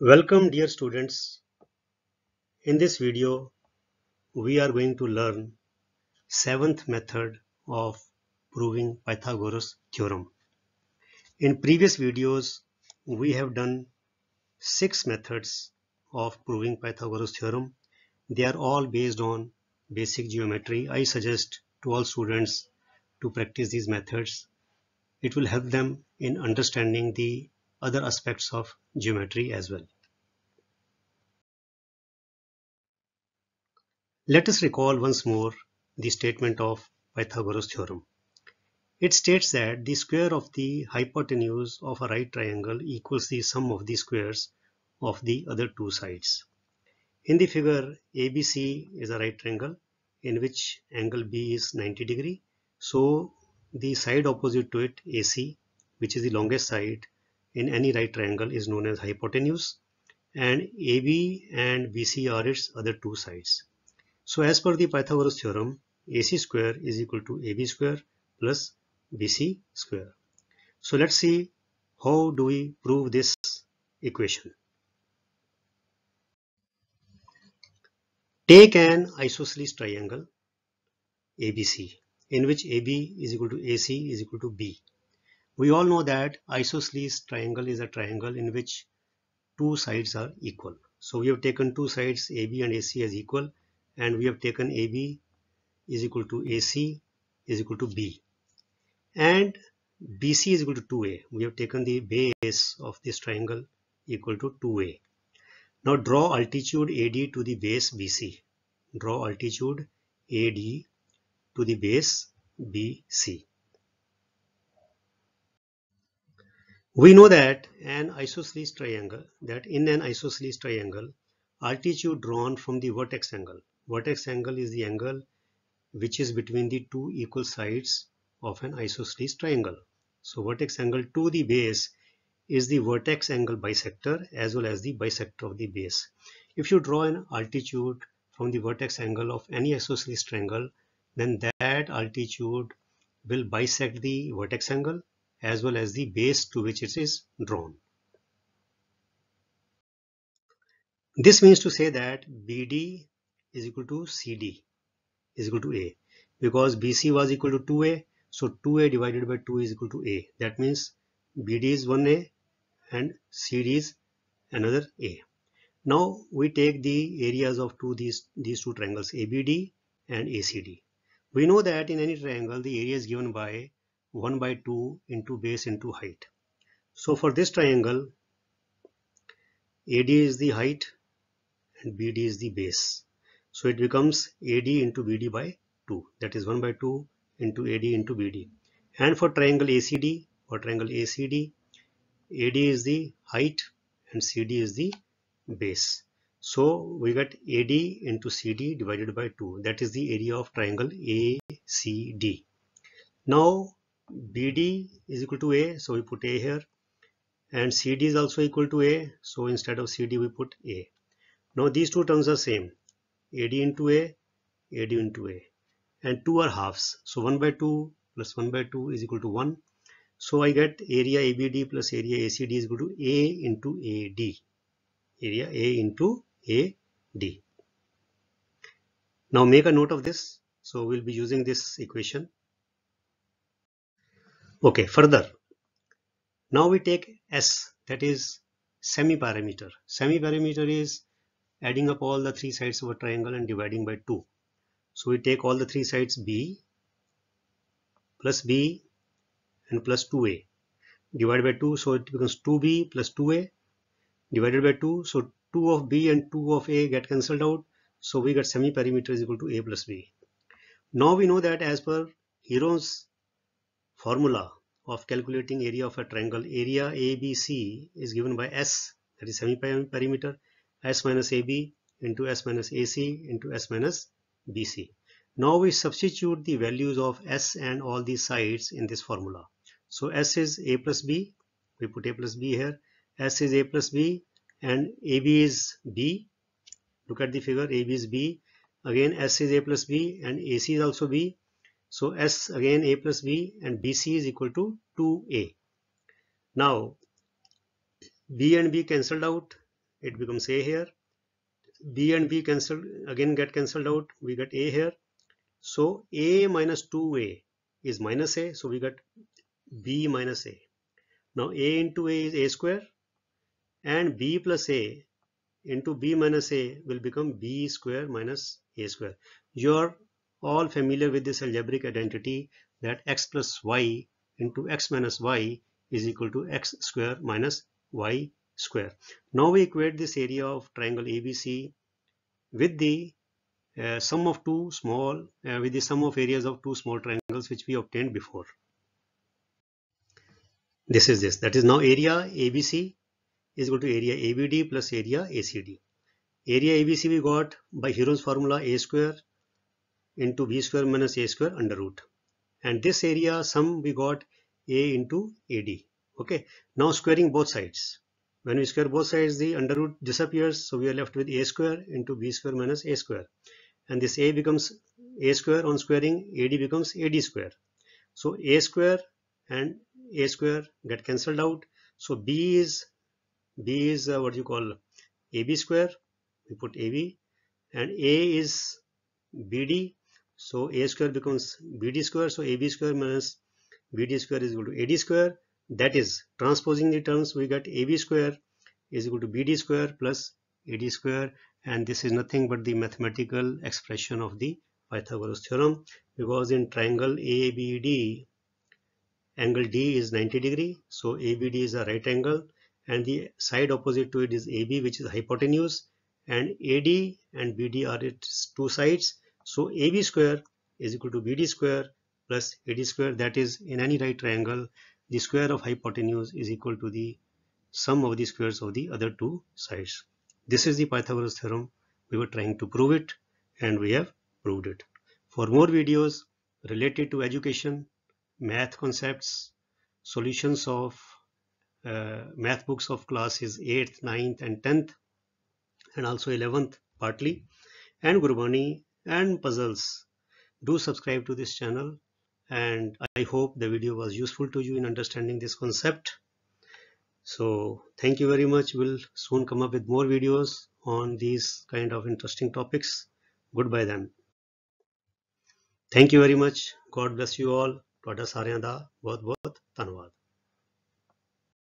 Welcome dear students. In this video we are going to learn seventh method of proving Pythagoras theorem. In previous videos we have done six methods of proving Pythagoras theorem. They are all based on basic geometry. I suggest to all students to practice these methods. It will help them in understanding the other aspects of geometry as well. Let us recall once more the statement of Pythagoras theorem. It states that the square of the hypotenuse of a right triangle equals the sum of the squares of the other two sides. In the figure, ABC is a right triangle in which angle B is 90 degree. So the side opposite to it, AC, which is the longest side in any right triangle, is known as hypotenuse, and AB and BC are its other two sides. So as per the Pythagoras theorem, AC square is equal to AB square plus BC square. So let's see how do we prove this equation. Take an isosceles triangle ABC in which AB is equal to AC is equal to B. We all know that isosceles triangle is a triangle in which two sides are equal. So we have taken two sides AB and AC as equal, and we have taken AB is equal to AC is equal to B, and BC is equal to 2A. We have taken the base of this triangle equal to 2A. Now draw altitude AD to the base BC. Draw altitude AD to the base BC. We know that in an isosceles triangle, altitude drawn from the vertex angle. Vertex angle is the angle which is between the two equal sides of an isosceles triangle. So vertex angle to the base is the vertex angle bisector as well as the bisector of the base. If you draw an altitude from the vertex angle of any isosceles triangle, then that altitude will bisect the vertex angle as well as the base to which it is drawn. This means to say that BD is equal to CD is equal to A, because BC was equal to 2A, so 2A divided by 2 is equal to A. That means BD is 1A and CD is another A. Now we take the areas of these two triangles ABD and ACD. We know that in any triangle the area is given by 1 by 2 into base into height. So for this triangle, AD is the height and BD is the base. So it becomes AD into BD by 2, that is 1 by 2 into AD into BD. And for triangle ACD, AD is the height and CD is the base. So we get AD into CD divided by 2, that is the area of triangle ACD. Now BD is equal to A, so we put A here, and CD is also equal to A, so instead of CD we put A. Now these two terms are same, AD into A, AD into A, and 2 are halves, so 1 by 2 plus 1 by 2 is equal to 1. So I get area ABD plus area ACD is equal to A into AD, area A into AD. Now make a note of this, so we'll be using this equation. Okay, further, now we take S, that is semiperimeter. Semiperimeter is adding up all the three sides of a triangle and dividing by 2. So we take all the three sides B plus B and plus 2A divided by 2, so it becomes 2B plus 2A divided by 2. So 2 of B and 2 of A get cancelled out, so we get semiperimeter is equal to A plus B. Now we know that as per Heron's formula of calculating area of a triangle, area ABC is given by S, that is semiperimeter, S minus AB into S minus AC into S minus BC. Now we substitute the values of S and all these sides in this formula. So S is A plus B, we put A plus B here, S is A plus B and AB is B. Look at the figure, AB is B, again S is A plus B and AC is also B. So S again A plus B and BC is equal to 2A. Now B and B cancelled out, it becomes A here. B and B cancel again, get cancelled out, we get A here. So A minus 2A is minus A, so we get B minus A. Now A into A is A square, and B plus A into B minus A will become B square minus A square. You're all familiar with this algebraic identity that x plus y into x minus y is equal to x square minus y square. Now we equate this area of triangle ABC with the sum of with the sum of areas of two small triangles which we obtained before. This is this. That is, now area ABC is equal to area ABD plus area ACD. Area ABC we got by Heron's formula, A square into B square minus A square under root. And this area sum we got A into AD. Okay. Now squaring both sides. When we square both sides, the under root disappears. So we are left with A square into B square minus A square. And this A becomes A square on squaring, AD becomes AD square. So A square and A square get cancelled out. So B is what you call AB square. We put AB, and A is BD. So A square becomes BD square. So AB square minus BD square is equal to AD square. That is, transposing the terms, we get AB square is equal to BD square plus AD square, and this is nothing but the mathematical expression of the Pythagoras theorem, because in triangle ABD, angle D is 90 degree, so ABD is a right angle, and the side opposite to it is AB, which is hypotenuse, and AD and BD are its two sides. So AB square is equal to BD square plus AD square. That is, in any right triangle, the square of hypotenuse is equal to the sum of the squares of the other two sides. This is the Pythagoras theorem. We were trying to prove it, and we have proved it. For more videos related to education, math concepts, solutions of math books of classes 8th, 9th and 10th, and also 11th partly, and Gurbani and puzzles, do subscribe to this channel, and I hope the video was useful to you in understanding this concept. So thank you very much. We'll soon come up with more videos on these kind of interesting topics. Goodbye then. Thank you very much. God bless you all. ਤੁਹਾਡਾ ਸਾਰਿਆਂ ਦਾ ਬਹੁਤ ਬਹੁਤ ਧੰਨਵਾਦ।